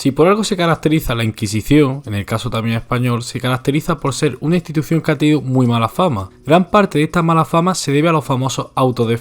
Si por algo se caracteriza la Inquisición, en el caso también español, se caracteriza por ser una institución que ha tenido muy mala fama. Gran parte de esta mala fama se debe a los famosos autos de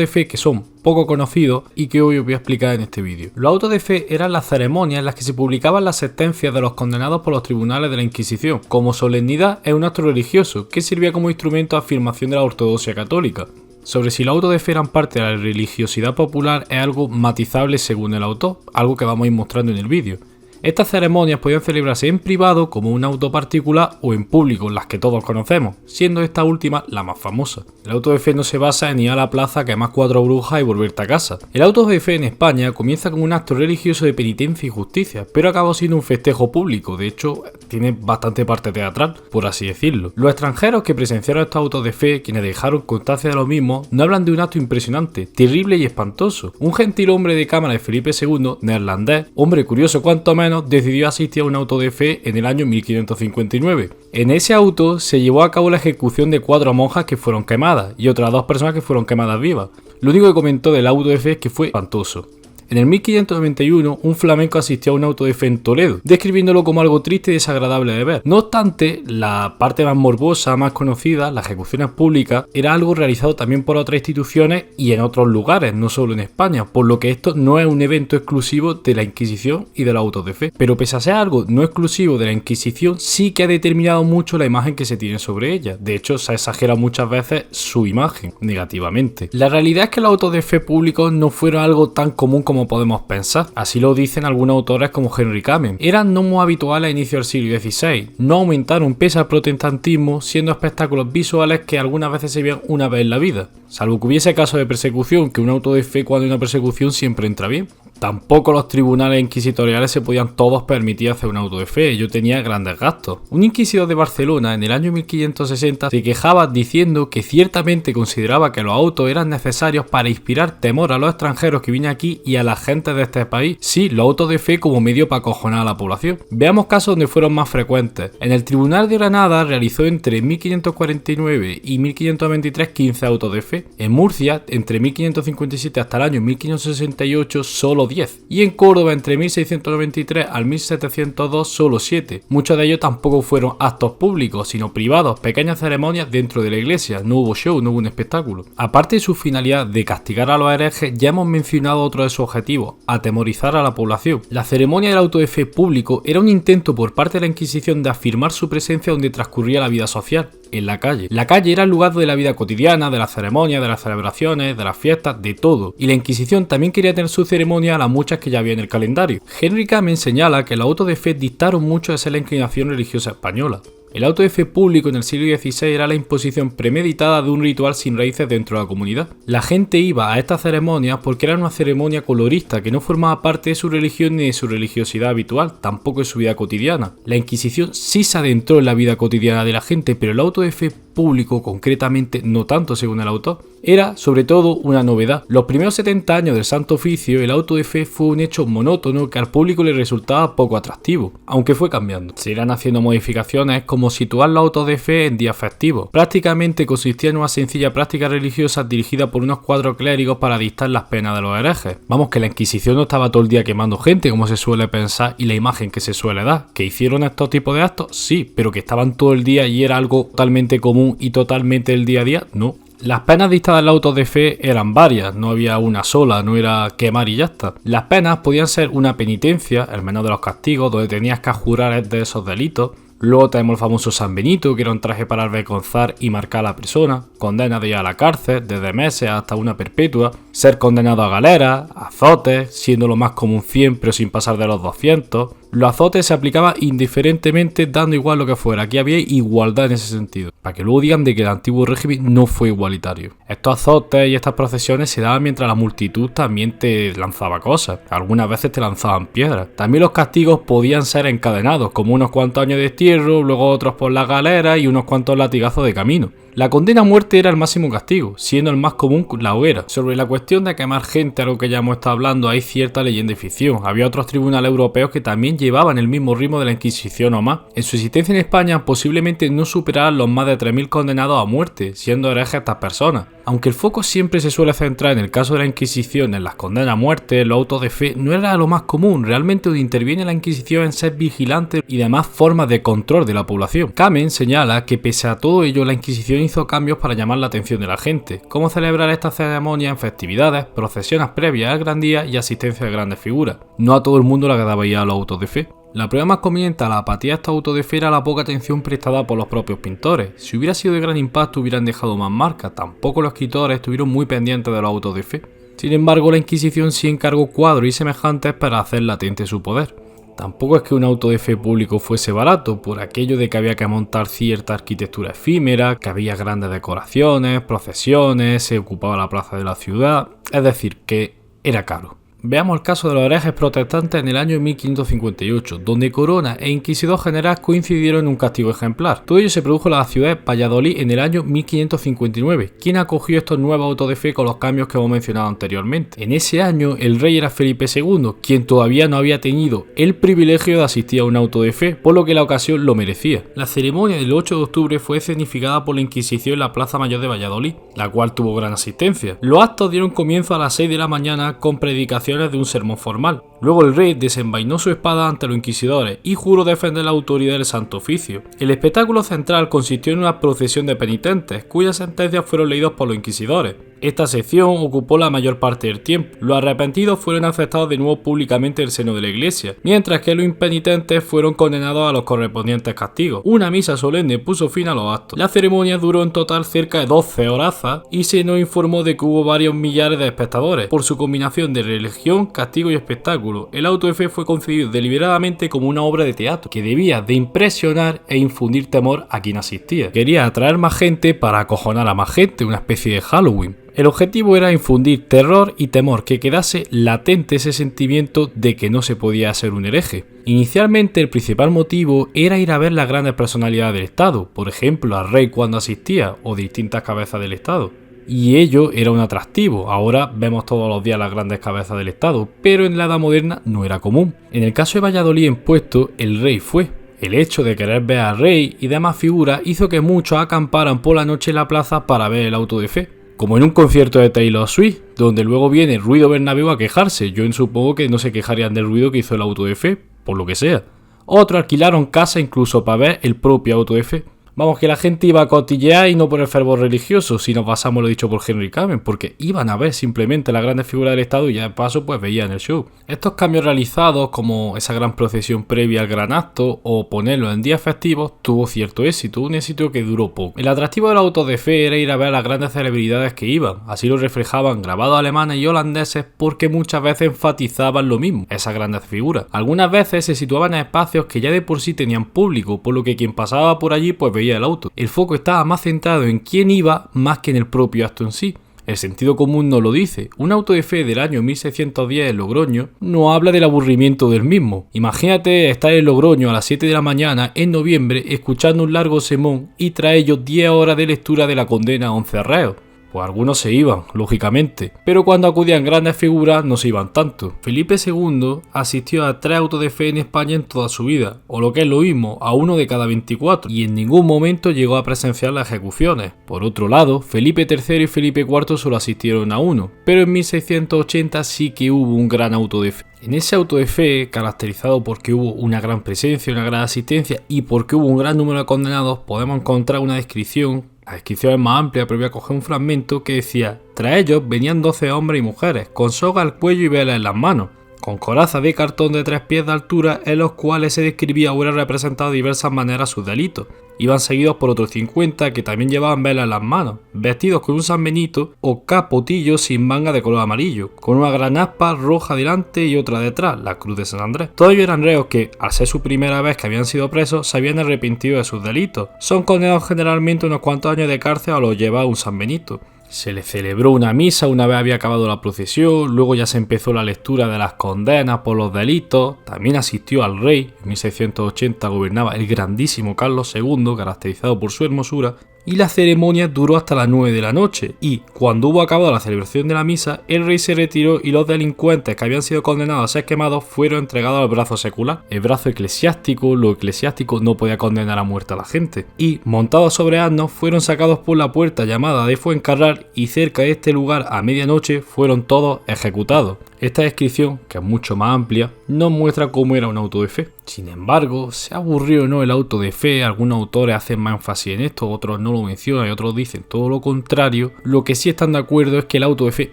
fe que son poco conocidos y que hoy os voy a explicar en este vídeo. Los autos de fe eran las ceremonias en las que se publicaban las sentencias de los condenados por los tribunales de la Inquisición. Como solemnidad es un acto religioso que servía como instrumento de afirmación de la ortodoxia católica. Sobre si los autos de fe eran parte de la religiosidad popular es algo matizable según el autor, algo que vamos a ir mostrando en el vídeo. Estas ceremonias podían celebrarse en privado como un auto particular o en público, las que todos conocemos, siendo esta última la más famosa. El auto de fe no se basa en ir a la plaza, quemar 4 brujas y volverte a casa. El auto de fe en España comienza como un acto religioso de penitencia y justicia, pero acabó siendo un festejo público, de hecho tiene bastante parte teatral, por así decirlo. Los extranjeros que presenciaron estos autos de fe, quienes dejaron constancia de lo mismo, no hablan de un acto impresionante, terrible y espantoso. Un gentil hombre de cámara de Felipe II, neerlandés, hombre curioso cuanto menos, decidió asistir a un auto de fe en el año 1559. En ese auto se llevó a cabo la ejecución de 4 monjas que fueron quemadas y otras 2 personas que fueron quemadas vivas. Lo único que comentó del auto de fe es que fue espantoso. En el 1591, un flamenco asistió a un auto de fe en Toledo, describiéndolo como algo triste y desagradable de ver. No obstante, la parte más morbosa, más conocida, las ejecuciones públicas, era algo realizado también por otras instituciones y en otros lugares, no solo en España, por lo que esto no es un evento exclusivo de la Inquisición y de los autos de fe. Pero pese a ser algo no exclusivo de la Inquisición, sí que ha determinado mucho la imagen que se tiene sobre ella. De hecho, se exagera muchas veces su imagen, negativamente. La realidad es que los autos de fe públicos no fueron algo tan común como podemos pensar, así lo dicen algunos autores como Henry Kamen. Eran no muy habituales a inicios del siglo XVI, no aumentaron pese al protestantismo, siendo espectáculos visuales que algunas veces se veían una vez en la vida, salvo que hubiese casos de persecución, que un auto de fe cuando hay una persecución siempre entra bien. Tampoco los tribunales inquisitoriales se podían todos permitir hacer un auto de fe, ello tenía grandes gastos. Un inquisidor de Barcelona en el año 1560 se quejaba diciendo que ciertamente consideraba que los autos eran necesarios para inspirar temor a los extranjeros que vienen aquí y a la gente de este país. Sí, los autos de fe como medio para acojonar a la población. Veamos casos donde fueron más frecuentes. En el Tribunal de Granada realizó entre 1549 y 1523 15 autos de fe. En Murcia, entre 1557 hasta el año 1568, solo 10, y en Córdoba entre 1693 al 1702 solo 7. Muchos de ellos tampoco fueron actos públicos, sino privados, pequeñas ceremonias dentro de la iglesia, no hubo show, no hubo un espectáculo. Aparte de su finalidad de castigar a los herejes, ya hemos mencionado otro de sus objetivos, atemorizar a la población. La ceremonia del auto de fe público era un intento por parte de la Inquisición de afirmar su presencia donde transcurría la vida social, en la calle. La calle era el lugar de la vida cotidiana, de las ceremonias, de las celebraciones, de las fiestas, de todo. Y la Inquisición también quería tener su ceremonia a las muchas que ya había en el calendario. Henry Kamen señala que los autos de fe dictaron mucho de ser la inclinación religiosa española. El auto de fe público en el siglo XVI era la imposición premeditada de un ritual sin raíces dentro de la comunidad. La gente iba a estas ceremonias porque era una ceremonia colorista que no formaba parte de su religión ni de su religiosidad habitual, tampoco de su vida cotidiana. La Inquisición sí se adentró en la vida cotidiana de la gente, pero el auto de fe público, concretamente no tanto según el autor, era sobre todo una novedad. Los primeros 70 años del Santo Oficio, el auto de fe fue un hecho monótono que al público le resultaba poco atractivo, aunque fue cambiando. Se irán haciendo modificaciones como situar los autos de fe en días festivos. Prácticamente consistía en una sencilla práctica religiosa dirigida por unos 4 clérigos para dictar las penas de los herejes. Vamos, que la Inquisición no estaba todo el día quemando gente como se suele pensar y la imagen que se suele dar. ¿Que hicieron estos tipos de actos? Sí, pero que estaban todo el día y era algo totalmente común y totalmente el día a día, no. Las penas dictadas en los autos de fe eran varias, no había una sola, no era quemar y ya está. Las penas podían ser una penitencia, el menor de los castigos, donde tenías que jurar de esos delitos. Luego tenemos el famoso San Benito, que era un traje para avergonzar y marcar a la persona, condena de ir a la cárcel, desde meses hasta una perpetua, ser condenado a galera, azotes, siendo lo más común 100 pero sin pasar de los 200. Los azotes se aplicaban indiferentemente, dando igual lo que fuera. Aquí había igualdad en ese sentido, para que luego digan de que el antiguo régimen no fue igualitario. Estos azotes y estas procesiones se daban mientras la multitud también te lanzaba cosas. Algunas veces te lanzaban piedras. También los castigos podían ser encadenados, como unos cuantos años de destierro, luego otros por la galera y unos cuantos latigazos de camino. La condena a muerte era el máximo castigo, siendo el más común la hoguera. Sobre la cuestión de quemar gente, algo que ya hemos estado hablando, hay cierta leyenda y ficción. Había otros tribunales europeos que también llevaban el mismo ritmo de la Inquisición o más. En su existencia en España posiblemente no superaran los más de 3.000 condenados a muerte, siendo herejes estas personas. Aunque el foco siempre se suele centrar en el caso de la Inquisición, en las condenas a muerte, los autos de fe, no era lo más común. Realmente donde interviene la Inquisición en ser vigilante y demás formas de control de la población. Kamen señala que pese a todo ello, la Inquisición hizo cambios para llamar la atención de la gente, como celebrar estas ceremonias en festividades, procesiones previas al gran día y asistencia de grandes figuras. No a todo el mundo le agradaba ir a los autos de fe. La prueba más conveniente a la apatía de estos autos de fe era la poca atención prestada por los propios pintores. Si hubiera sido de gran impacto hubieran dejado más marcas, tampoco los escritores estuvieron muy pendientes de los autos de fe. Sin embargo, la Inquisición sí encargó cuadros y semejantes para hacer latente su poder. Tampoco es que un auto de fe público fuese barato, por aquello de que había que montar cierta arquitectura efímera, que había grandes decoraciones, procesiones, se ocupaba la plaza de la ciudad, es decir, que era caro. Veamos el caso de los herejes protestantes en el año 1558, donde Corona e Inquisidor General coincidieron en un castigo ejemplar. Todo ello se produjo en la ciudad de Valladolid en el año 1559, quien acogió estos nuevos autos de fe con los cambios que hemos mencionado anteriormente. En ese año el rey era Felipe II, quien todavía no había tenido el privilegio de asistir a un auto de fe, por lo que la ocasión lo merecía. La ceremonia del 8 de octubre fue escenificada por la Inquisición en la Plaza Mayor de Valladolid, la cual tuvo gran asistencia. Los actos dieron comienzo a las 6 de la mañana con predicaciones de un sermón formal. Luego el rey desenvainó su espada ante los inquisidores y juró defender la autoridad del Santo Oficio. El espectáculo central consistió en una procesión de penitentes, cuyas sentencias fueron leídas por los inquisidores. Esta sección ocupó la mayor parte del tiempo. Los arrepentidos fueron aceptados de nuevo públicamente en el seno de la iglesia, mientras que los impenitentes fueron condenados a los correspondientes castigos. Una misa solemne puso fin a los actos. La ceremonia duró en total cerca de 12 horas y se nos informó de que hubo varios millares de espectadores. Por su combinación de religión, castigo y espectáculo, el auto de fe fue concebido deliberadamente como una obra de teatro que debía de impresionar e infundir temor a quien asistía. Quería atraer más gente para acojonar a más gente, una especie de Halloween. El objetivo era infundir terror y temor, que quedase latente ese sentimiento de que no se podía ser un hereje. Inicialmente el principal motivo era ir a ver las grandes personalidades del Estado, por ejemplo al rey cuando asistía o distintas cabezas del Estado. Y ello era un atractivo. Ahora vemos todos los días las grandes cabezas del Estado, pero en la Edad Moderna no era común. En el caso de Valladolid en Puesto, el rey fue. El hecho de querer ver al rey y demás figuras hizo que muchos acamparan por la noche en la plaza para ver el auto de fe. Como en un concierto de Taylor Swift, donde luego viene Ruido Bernabéu a quejarse. Yo supongo que no se quejarían del ruido que hizo el auto de fe, por lo que sea. Otros alquilaron casa incluso para ver el propio auto de fe. Vamos, que la gente iba a cotillear y no por el fervor religioso, si nos basamos lo dicho por Henry Kamen, porque iban a ver simplemente las grandes figuras del Estado y ya de paso pues veían el show. Estos cambios realizados, como esa gran procesión previa al gran acto o ponerlo en días festivos, tuvo cierto éxito, un éxito que duró poco. El atractivo del auto de fe era ir a ver a las grandes celebridades que iban, así lo reflejaban grabados alemanes y holandeses porque muchas veces enfatizaban lo mismo, esas grandes figuras. Algunas veces se situaban en espacios que ya de por sí tenían público, por lo que quien pasaba por allí pues veía el auto. El foco estaba más centrado en quién iba más que en el propio acto en sí. El sentido común no lo dice. Un auto de fe del año 1610 en Logroño no habla del aburrimiento del mismo. Imagínate estar en Logroño a las 7 de la mañana en noviembre escuchando un largo sermón y tras ello 10 horas de lectura de la condena a 11 reos. Pues algunos se iban, lógicamente, pero cuando acudían grandes figuras no se iban tanto. Felipe II asistió a 3 autos de fe en España en toda su vida, o lo que es lo mismo, a uno de cada 24, y en ningún momento llegó a presenciar las ejecuciones. Por otro lado, Felipe III y Felipe IV solo asistieron a uno, pero en 1680 sí que hubo un gran auto de fe. En ese auto de fe, caracterizado porque hubo una gran presencia, una gran asistencia y porque hubo un gran número de condenados, podemos encontrar una descripción. La descripción es más amplia, pero voy a coger un fragmento que decía: tras ellos venían 12 hombres y mujeres, con soga al cuello y velas en las manos, con corazas de cartón de 3 pies de altura, en los cuales se describía o era representado de diversas maneras sus delitos. Iban seguidos por otros 50 que también llevaban velas en las manos, vestidos con un San Benito o capotillo sin manga de color amarillo, con una gran aspa roja delante y otra detrás, la cruz de San Andrés. Todos ellos eran reos que, al ser su primera vez que habían sido presos, se habían arrepentido de sus delitos. Son condenados generalmente a unos cuantos años de cárcel o los lleva un San Benito. Se le celebró una misa una vez había acabado la procesión, luego ya se empezó la lectura de las condenas por los delitos, también asistió al rey, en 1680 gobernaba el grandísimo Carlos II, caracterizado por su hermosura, y la ceremonia duró hasta las 9 de la noche, y cuando hubo acabado la celebración de la misa, el rey se retiró y los delincuentes que habían sido condenados a ser quemados fueron entregados al brazo secular. El brazo eclesiástico, lo eclesiástico no podía condenar a muerte a la gente, y montados sobre asnos fueron sacados por la puerta llamada de Fuencarral, y cerca de este lugar a medianoche fueron todos ejecutados. Esta descripción, que es mucho más amplia, nos muestra cómo era un auto de fe. Sin embargo, ¿se aburrió o no el auto de fe? Algunos autores hacen más énfasis en esto, otros no lo mencionan y otros dicen todo lo contrario. Lo que sí están de acuerdo es que el auto de fe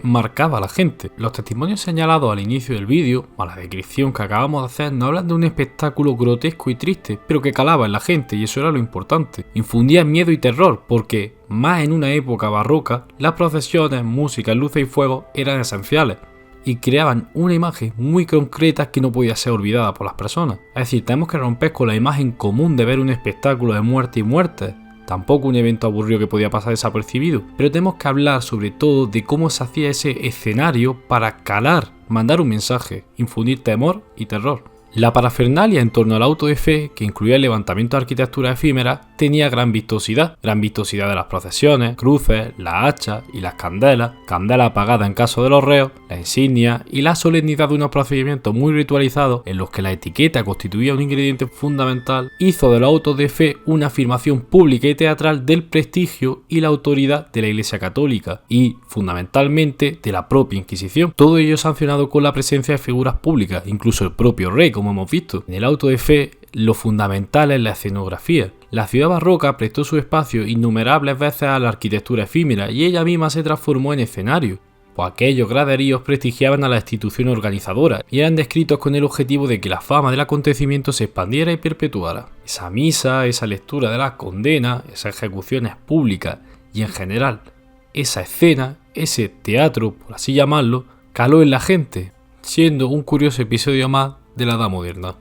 marcaba a la gente. Los testimonios señalados al inicio del vídeo, o la descripción que acabamos de hacer, nos hablan de un espectáculo grotesco y triste, pero que calaba en la gente, y eso era lo importante. Infundía miedo y terror, porque, más en una época barroca, las procesiones, música, luces y fuego eran esenciales, y creaban una imagen muy concreta que no podía ser olvidada por las personas. Es decir, tenemos que romper con la imagen común de ver un espectáculo de muerte y muerte. Tampoco un evento aburrido que podía pasar desapercibido, pero tenemos que hablar sobre todo de cómo se hacía ese escenario para calar, mandar un mensaje, infundir temor y terror. La parafernalia en torno al auto de fe, que incluía el levantamiento de arquitectura efímera, tenía gran vistosidad de las procesiones, cruces, las hachas y las candelas apagadas en caso de los reos, la insignia y la solemnidad de unos procedimientos muy ritualizados en los que la etiqueta constituía un ingrediente fundamental, hizo de los autos de fe una afirmación pública y teatral del prestigio y la autoridad de la Iglesia Católica y, fundamentalmente, de la propia Inquisición. Todo ello sancionado con la presencia de figuras públicas, incluso el propio rey, como hemos visto. En el auto de fe, lo fundamental es la escenografía. La ciudad barroca prestó su espacio innumerables veces a la arquitectura efímera y ella misma se transformó en escenario, pues aquellos graderíos prestigiaban a la institución organizadora y eran descritos con el objetivo de que la fama del acontecimiento se expandiera y perpetuara. Esa misa, esa lectura de las condenas, esas ejecuciones públicas y en general esa escena, ese teatro, por así llamarlo, caló en la gente, siendo un curioso episodio más de la Edad Moderna.